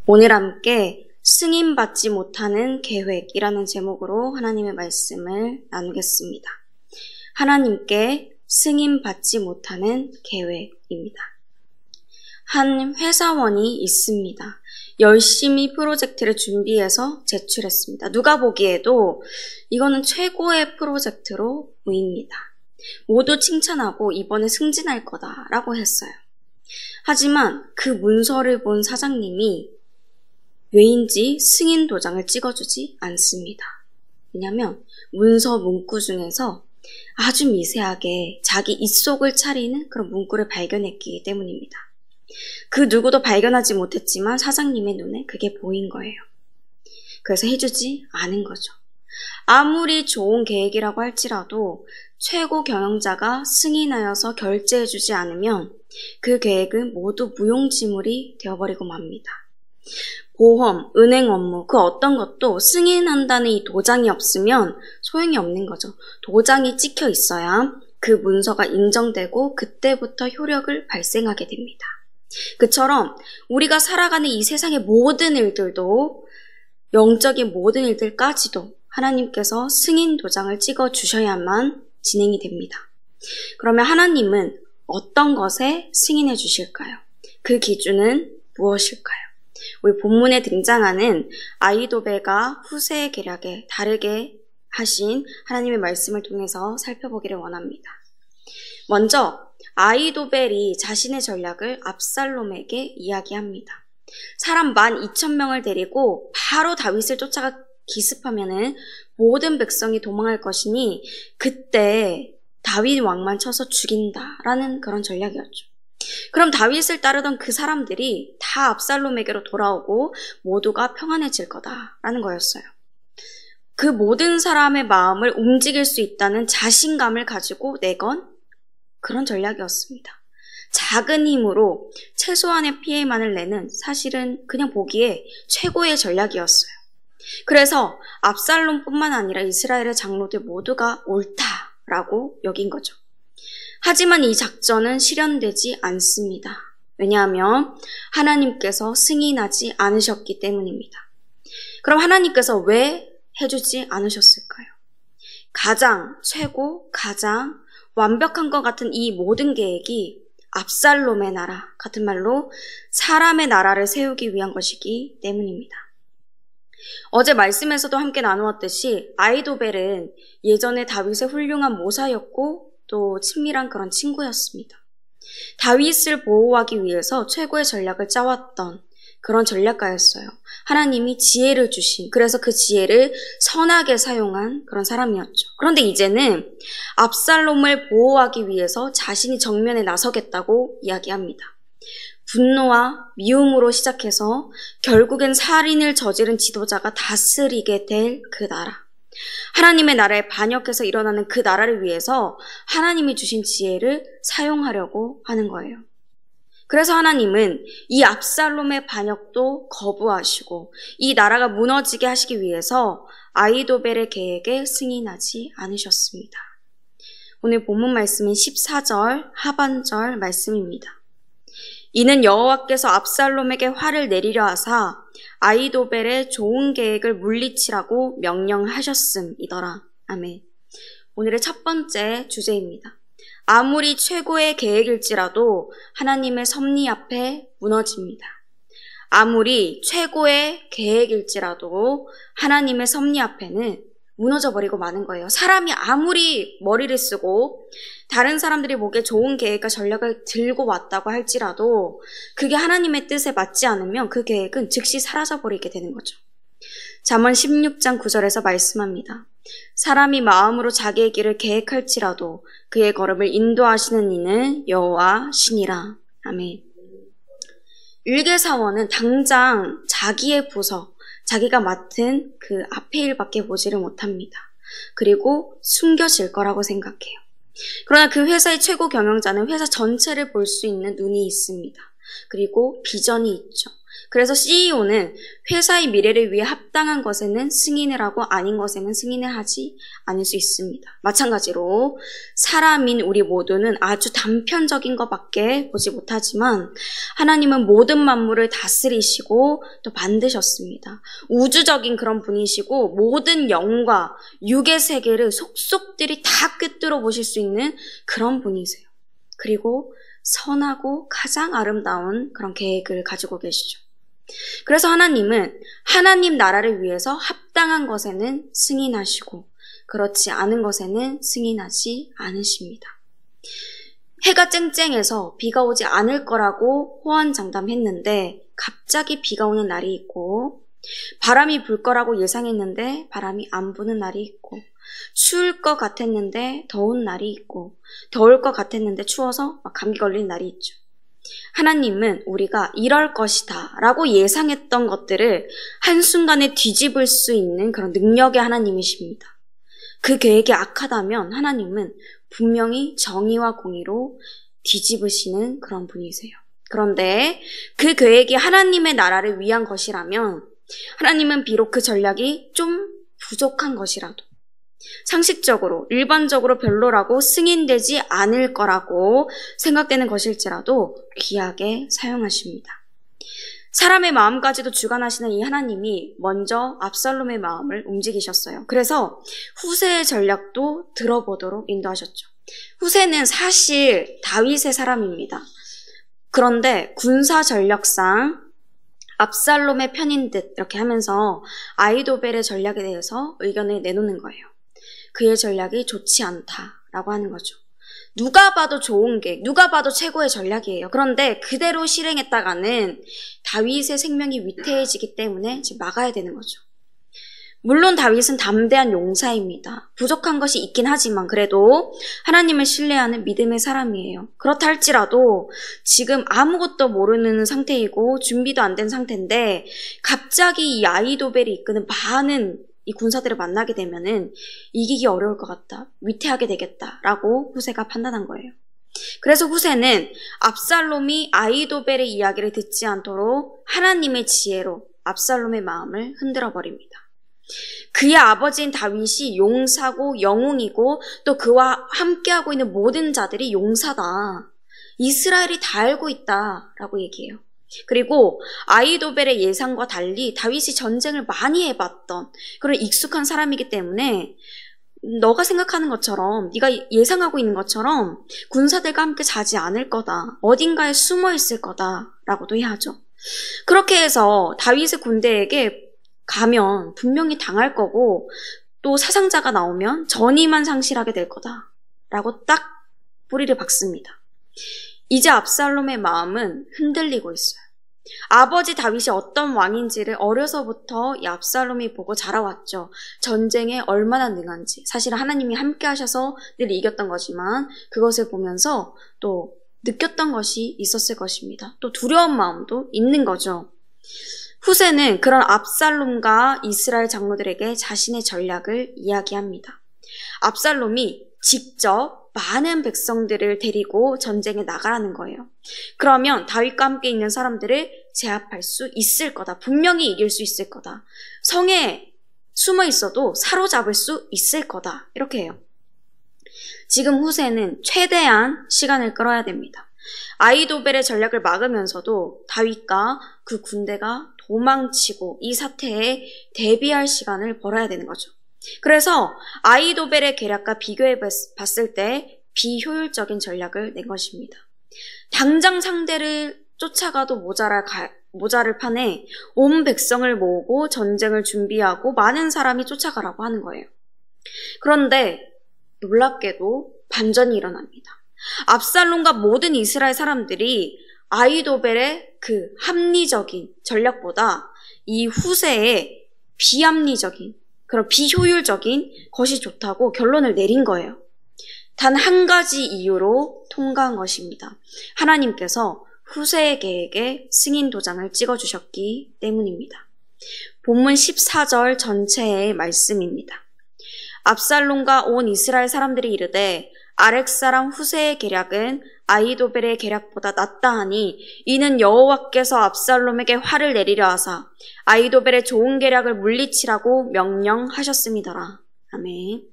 오늘 함께 승인받지 못하는 계획이라는 제목으로 하나님의 말씀을 나누겠습니다. 하나님께 승인받지 못하는 계획입니다. 한 회사원이 있습니다. 열심히 프로젝트를 준비해서 제출했습니다. 누가 보기에도 이거는 최고의 프로젝트로 보입니다. 모두 칭찬하고 이번에 승진할 거다라고 했어요. 하지만 그 문서를 본 사장님이 왜인지 승인 도장을 찍어주지 않습니다. 왜냐하면 문서 문구 중에서 아주 미세하게 자기 입속을 차리는 그런 문구를 발견했기 때문입니다. 그 누구도 발견하지 못했지만 사장님의 눈에 그게 보인 거예요. 그래서 해주지 않은 거죠. 아무리 좋은 계획이라고 할지라도 최고 경영자가 승인하여서 결제해주지 않으면 그 계획은 모두 무용지물이 되어버리고 맙니다. 보험, 은행 업무, 그 어떤 것도 승인한다는 이 도장이 없으면 소용이 없는 거죠. 도장이 찍혀 있어야 그 문서가 인정되고 그때부터 효력을 발생하게 됩니다. 그처럼 우리가 살아가는 이 세상의 모든 일들도, 영적인 모든 일들까지도 하나님께서 승인 도장을 찍어 주셔야만 진행이 됩니다. 그러면 하나님은 어떤 것에 승인해 주실까요? 그 기준은 무엇일까요? 우리 본문에 등장하는 아이도벨과 후세의 계략에 다르게 하신 하나님의 말씀을 통해서 살펴보기를 원합니다. 먼저 아이도벨이 자신의 전략을 압살롬에게 이야기합니다. 사람 12,000명을 데리고 바로 다윗을 쫓아가 기습하면은 모든 백성이 도망할 것이니 그때 다윗 왕만 쳐서 죽인다라는 그런 전략이었죠. 그럼 다윗을 따르던 그 사람들이 다 압살롬에게로 돌아오고 모두가 평안해질 거다라는 거였어요. 그 모든 사람의 마음을 움직일 수 있다는 자신감을 가지고 내건 그런 전략이었습니다. 작은 힘으로 최소한의 피해만을 내는, 사실은 그냥 보기에 최고의 전략이었어요. 그래서 압살롬뿐만 아니라 이스라엘의 장로들 모두가 옳다라고 여긴 거죠. 하지만 이 작전은 실현되지 않습니다. 왜냐하면 하나님께서 승인하지 않으셨기 때문입니다. 그럼 하나님께서 왜 해주지 않으셨을까요? 가장 완벽한 것 같은 이 모든 계획이 압살롬의 나라, 같은 말로 사람의 나라를 세우기 위한 것이기 때문입니다. 어제 말씀에서도 함께 나누었듯이 아이도벨은 예전에 다윗의 훌륭한 모사였고 또 친밀한 그런 친구였습니다. 다윗을 보호하기 위해서 최고의 전략을 짜왔던 그런 전략가였어요. 하나님이 지혜를 주신, 그래서 그 지혜를 선하게 사용한 그런 사람이었죠. 그런데 이제는 압살롬을 보호하기 위해서 자신이 정면에 나서겠다고 이야기합니다. 분노와 미움으로 시작해서 결국엔 살인을 저지른 지도자가 다스리게 될 그 나라, 하나님의 나라에 반역해서 일어나는 그 나라를 위해서 하나님이 주신 지혜를 사용하려고 하는 거예요. 그래서 하나님은 이 압살롬의 반역도 거부하시고 이 나라가 무너지게 하시기 위해서 아이도벨의 계획에 승인하지 않으셨습니다. 오늘 본문 말씀은 14절 하반절 말씀입니다. 이는 여호와께서 압살롬에게 화를 내리려 하사 아이도벨의 좋은 계획을 물리치라고 명령하셨음이더라. 아멘. 오늘의 첫 번째 주제입니다. 아무리 최고의 계획일지라도 하나님의 섭리 앞에 무너집니다. 아무리 최고의 계획일지라도 하나님의 섭리 앞에는 무너져버리고 마는 거예요. 사람이 아무리 머리를 쓰고 다른 사람들이 보기에 좋은 계획과 전략을 들고 왔다고 할지라도 그게 하나님의 뜻에 맞지 않으면 그 계획은 즉시 사라져버리게 되는 거죠. 잠언 16장 9절에서 말씀합니다. 사람이 마음으로 자기의 길을 계획할지라도 그의 걸음을 인도하시는 이는 여호와시니라. 아멘. 일개사원은 당장 자기의 부서, 자기가 맡은 그 앞의 일밖에 보지를 못합니다. 그리고 숨겨질 거라고 생각해요. 그러나 그 회사의 최고 경영자는 회사 전체를 볼 수 있는 눈이 있습니다. 그리고 비전이 있죠. 그래서 CEO는 회사의 미래를 위해 합당한 것에는 승인을 하고 아닌 것에는 승인을 하지 않을 수 있습니다. 마찬가지로 사람인 우리 모두는 아주 단편적인 것밖에 보지 못하지만 하나님은 모든 만물을 다스리시고 또 만드셨습니다. 우주적인 그런 분이시고 모든 영과 육의 세계를 속속들이 다 꿰뚫어 보실 수 있는 그런 분이세요. 그리고 선하고 가장 아름다운 그런 계획을 가지고 계시죠. 그래서 하나님은 하나님 나라를 위해서 합당한 것에는 승인하시고 그렇지 않은 것에는 승인하지 않으십니다. 해가 쨍쨍해서 비가 오지 않을 거라고 호언장담했는데 갑자기 비가 오는 날이 있고, 바람이 불 거라고 예상했는데 바람이 안 부는 날이 있고, 추울 것 같았는데 더운 날이 있고, 더울 것 같았는데 추워서 막 감기 걸린 날이 있죠. 하나님은 우리가 이럴 것이다 라고 예상했던 것들을 한순간에 뒤집을 수 있는 그런 능력의 하나님이십니다. 그 계획이 악하다면 하나님은 분명히 정의와 공의로 뒤집으시는 그런 분이세요. 그런데 그 계획이 하나님의 나라를 위한 것이라면 하나님은 비록 그 전략이 좀 부족한 것이라도 상식적으로, 일반적으로 별로라고 승인되지 않을 거라고 생각되는 것일지라도 귀하게 사용하십니다. 사람의 마음까지도 주관하시는 이 하나님이 먼저 압살롬의 마음을 움직이셨어요. 그래서 후세의 전략도 들어보도록 인도하셨죠. 후세는 사실 다윗의 사람입니다. 그런데 군사 전략상 압살롬의 편인 듯 이렇게 하면서 아히도벨의 전략에 대해서 의견을 내놓는 거예요. 그의 전략이 좋지 않다라고 하는 거죠. 누가 봐도 좋은 계획, 누가 봐도 최고의 전략이에요. 그런데 그대로 실행했다가는 다윗의 생명이 위태해지기 때문에 지금 막아야 되는 거죠. 물론 다윗은 담대한 용사입니다. 부족한 것이 있긴 하지만 그래도 하나님을 신뢰하는 믿음의 사람이에요. 그렇다 할지라도 지금 아무것도 모르는 상태이고 준비도 안 된 상태인데 갑자기 이 아히도벨이 이끄는 많은 이 군사들을 만나게 되면은 이기기 어려울 것 같다, 위태하게 되겠다라고 후세가 판단한 거예요. 그래서 후세는 압살롬이 아히도벨의 이야기를 듣지 않도록 하나님의 지혜로 압살롬의 마음을 흔들어 버립니다. 그의 아버지인 다윗이 용사고 영웅이고 또 그와 함께하고 있는 모든 자들이 용사다, 이스라엘이 다 알고 있다라고 얘기해요. 그리고 아히도벨의 예상과 달리 다윗이 전쟁을 많이 해봤던 그런 익숙한 사람이기 때문에 너가 생각하는 것처럼, 네가 예상하고 있는 것처럼 군사들과 함께 자지 않을 거다, 어딘가에 숨어 있을 거다라고도 해야죠. 그렇게 해서 다윗의 군대에게 가면 분명히 당할 거고 또 사상자가 나오면 전의만 상실하게 될 거다라고 딱 뿌리를 박습니다. 이제 압살롬의 마음은 흔들리고 있어요. 아버지 다윗이 어떤 왕인지를 어려서부터 이 압살롬이 보고 자라왔죠. 전쟁에 얼마나 능한지. 사실은 하나님이 함께 하셔서 늘 이겼던 거지만 그것을 보면서 또 느꼈던 것이 있었을 것입니다. 또 두려운 마음도 있는 거죠. 후세는 그런 압살롬과 이스라엘 장로들에게 자신의 전략을 이야기합니다. 압살롬이 직접 많은 백성들을 데리고 전쟁에 나가라는 거예요. 그러면 다윗과 함께 있는 사람들을 제압할 수 있을 거다. 분명히 이길 수 있을 거다. 성에 숨어 있어도 사로잡을 수 있을 거다. 이렇게 해요. 지금 후세는 최대한 시간을 끌어야 됩니다. 아히도벨의 전략을 막으면서도 다윗과 그 군대가 도망치고 이 사태에 대비할 시간을 벌어야 되는 거죠. 그래서 아히도벨의 계략과 비교해 봤을 때 비효율적인 전략을 낸 것입니다. 당장 상대를 쫓아가도 모자를 판에 온 백성을 모으고 전쟁을 준비하고 많은 사람이 쫓아가라고 하는 거예요. 그런데 놀랍게도 반전이 일어납니다. 압살롬과 모든 이스라엘 사람들이 아히도벨의 그 합리적인 전략보다 이 후세의 비합리적인, 그런 비효율적인 것이 좋다고 결론을 내린 거예요. 단 한 가지 이유로 통과한 것입니다. 하나님께서 후세의 계획에 승인 도장을 찍어주셨기 때문입니다. 본문 14절 전체의 말씀입니다. 압살롬과 온 이스라엘 사람들이 이르되 아렉사람 후세의 계략은 아히도벨의 계략보다 낫다 하니 이는 여호와께서 압살롬에게 화를 내리려 하사 아히도벨의 좋은 계략을 물리치라고 명령하셨음이더라. 아멘.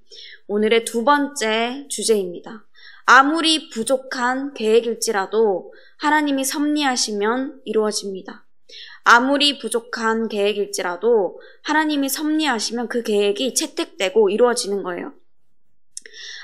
오늘의 두 번째 주제입니다. 아무리 부족한 계획일지라도 하나님이 섭리하시면 이루어집니다. 아무리 부족한 계획일지라도 하나님이 섭리하시면 그 계획이 채택되고 이루어지는 거예요.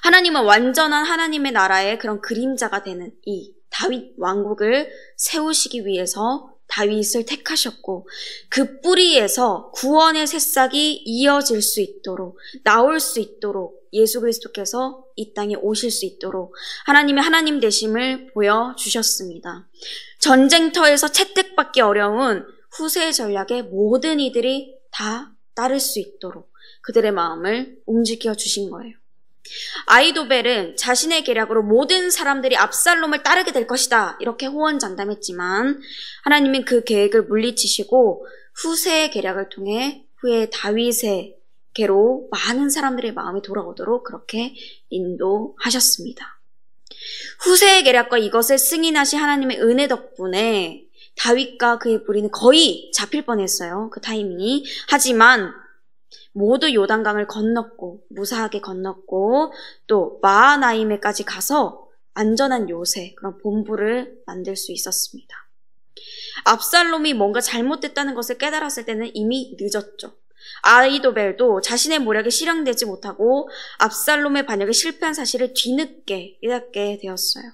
하나님은 완전한 하나님의 나라의 그런 그림자가 되는 이 다윗 왕국을 세우시기 위해서 다윗을 택하셨고 그 뿌리에서 구원의 새싹이 이어질 수 있도록 나올 수 있도록 예수 그리스도께서 이 땅에 오실 수 있도록 하나님의 하나님 되심을 보여주셨습니다. 전쟁터에서 채택받기 어려운 후세의 전략에 모든 이들이 다 따를 수 있도록 그들의 마음을 움직여 주신 거예요. 아히도벨은 자신의 계략으로 모든 사람들이 압살롬을 따르게 될 것이다 이렇게 호언장담했지만 하나님은 그 계획을 물리치시고 후세의 계략을 통해 후에 다윗에게로 많은 사람들의 마음이 돌아오도록 그렇게 인도하셨습니다. 후세의 계략과 이것을 승인하신 하나님의 은혜 덕분에 다윗과 그의 무리는 거의 잡힐 뻔했어요. 그 타이밍이. 하지만 모두 요단강을 건넜고 무사하게 건넜고 또 마하나임에까지 가서 안전한 요새 그런 본부를 만들 수 있었습니다. 압살롬이 뭔가 잘못됐다는 것을 깨달았을 때는 이미 늦었죠. 아히도벨도 자신의 모략이 실현되지 못하고 압살롬의 반역에 실패한 사실을 뒤늦게 깨닫게 되었어요.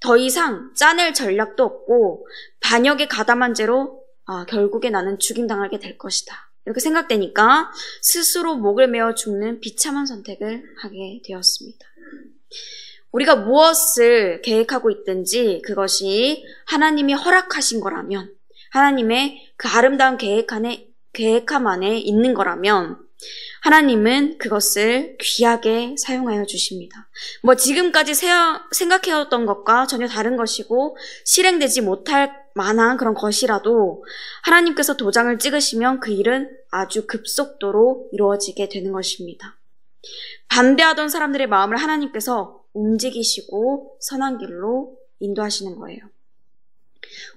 더 이상 짜낼 전략도 없고 반역에 가담한 죄로 결국에 나는 죽임당하게 될 것이다. 이렇게 생각되니까 스스로 목을 메어 죽는 비참한 선택을 하게 되었습니다. 우리가 무엇을 계획하고 있든지 그것이 하나님이 허락하신 거라면 하나님의 그 아름다운 계획함 안에 있는 거라면 하나님은 그것을 귀하게 사용하여 주십니다. 지금까지 생각해왔던 것과 전혀 다른 것이고 실행되지 못할 만한 그런 것이라도 하나님께서 도장을 찍으시면 그 일은 아주 급속도로 이루어지게 되는 것입니다. 반대하던 사람들의 마음을 하나님께서 움직이시고 선한 길로 인도하시는 거예요.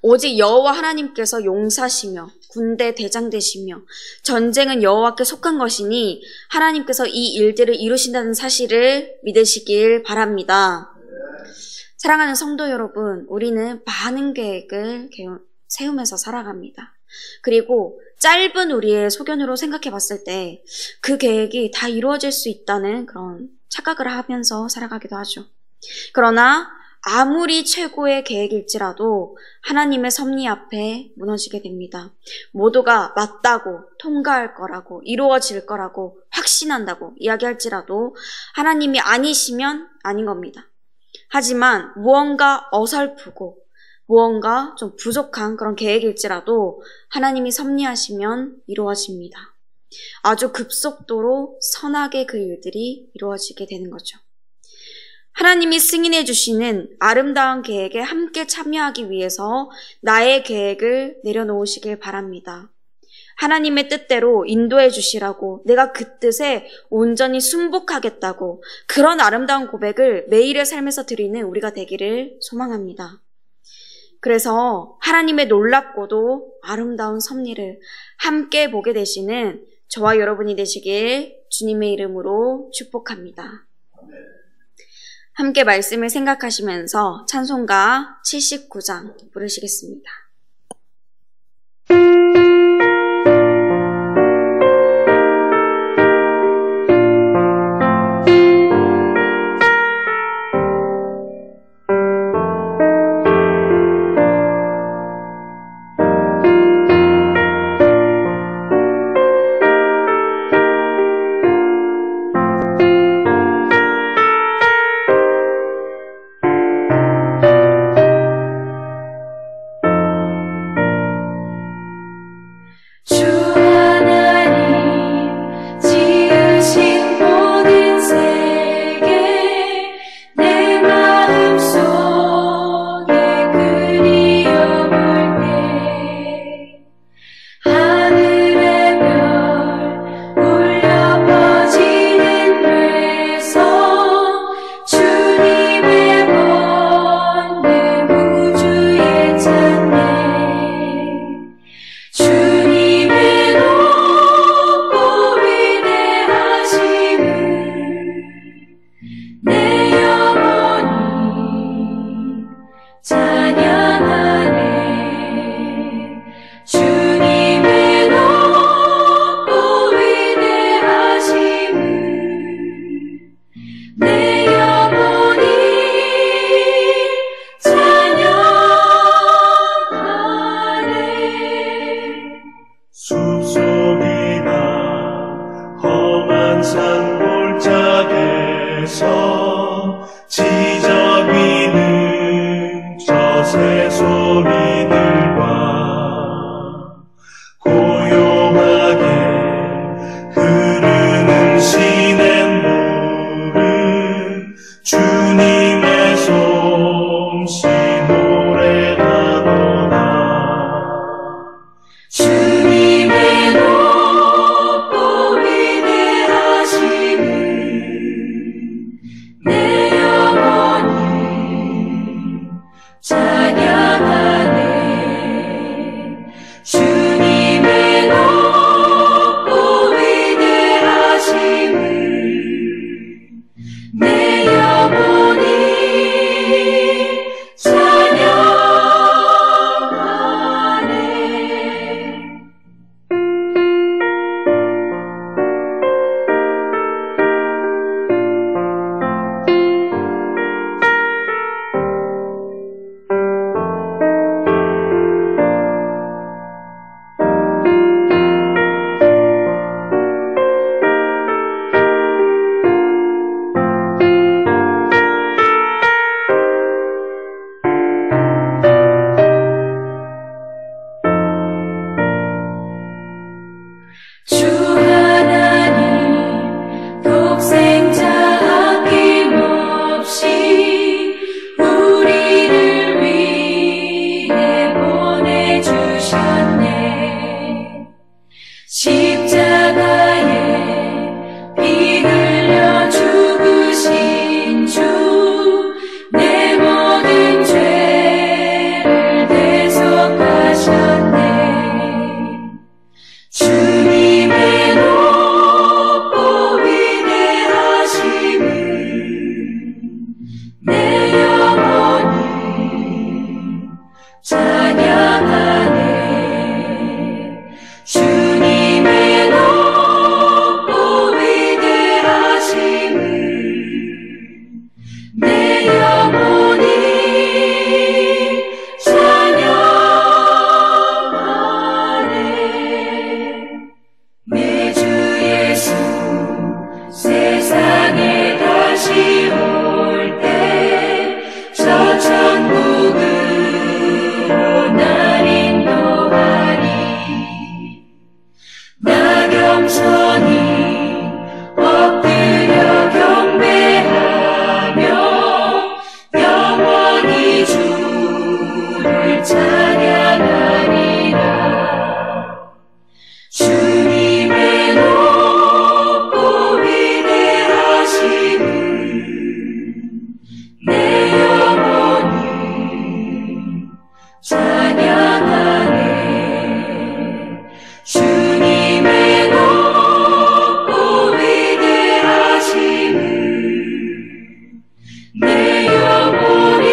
오직 여호와 하나님께서 용사시며 군대 대장 되시며 전쟁은 여호와께 속한 것이니 하나님께서 이 일들을 이루신다는 사실을 믿으시길 바랍니다. 사랑하는 성도 여러분, 우리는 많은 계획을 세우면서 살아갑니다. 그리고 짧은 우리의 소견으로 생각해 봤을 때 그 계획이 다 이루어질 수 있다는 그런 착각을 하면서 살아가기도 하죠. 그러나 아무리 최고의 계획일지라도 하나님의 섭리 앞에 무너지게 됩니다. 모두가 맞다고 통과할 거라고 이루어질 거라고 확신한다고 이야기할지라도 하나님이 아니시면 아닌 겁니다. 하지만 무언가 어설프고 무언가 좀 부족한 그런 계획일지라도 하나님이 섭리하시면 이루어집니다. 아주 급속도로 선하게 그 일들이 이루어지게 되는 거죠. 하나님이 승인해 주시는 아름다운 계획에 함께 참여하기 위해서 나의 계획을 내려놓으시길 바랍니다. 하나님의 뜻대로 인도해 주시라고 내가 그 뜻에 온전히 순복하겠다고 그런 아름다운 고백을 매일의 삶에서 드리는 우리가 되기를 소망합니다. 그래서 하나님의 놀랍고도 아름다운 섭리를 함께 보게 되시는 저와 여러분이 되시길 주님의 이름으로 축복합니다. 함께 말씀을 생각하시면서 찬송가 79장 부르시겠습니다. 숲속이나 험한 산 골짜기에서 지적 위는 저 새소리들과 고요하게 흐르는 시냇물은 주님의 솜씨 노래하도다. 주님의 높고 위대하심을 내 영혼이 찬양하네. 주님의 높고 위대하심을 내 영혼이 찬양하네. 주 하나님 독생자 아낌없이 우리를 위해 보내주셨네. 십자가에 피 흘려 죽으신 주 내 모든 죄를 대속하셨네. 주님의 높고 위대하심을 내 영혼이 찬양하네. 주님의 높고 위대하심을 내 영혼이 찬양하네. 내 주 예수 세상에 다시 올 때 저 천국으로 날 인도하리. 나 겸손히 엎드려 경배하며 영원히 주를 찬양하리라. 주님의 높고 위대하심을 내 영혼이 찬양하네. 주님의 높고 위대하심을 내 영혼이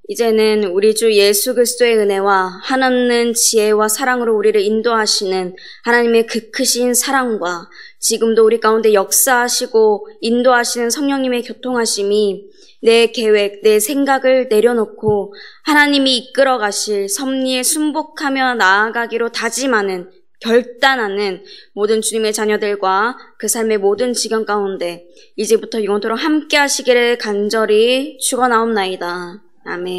이제는 우리 주 예수 그리스도의 은혜와 한없는 지혜와 사랑으로 우리를 인도하시는 하나님의 그 크신 사랑과 지금도 우리 가운데 역사하시고 인도하시는 성령님의 교통하심이 내 계획, 내 생각을 내려놓고 하나님이 이끌어 가실 섭리에 순복하며 나아가기로 다짐하는, 결단하는 모든 주님의 자녀들과 그 삶의 모든 지경 가운데 이제부터 영원토록 함께 하시기를 간절히 축원하옵나이다. 아멘.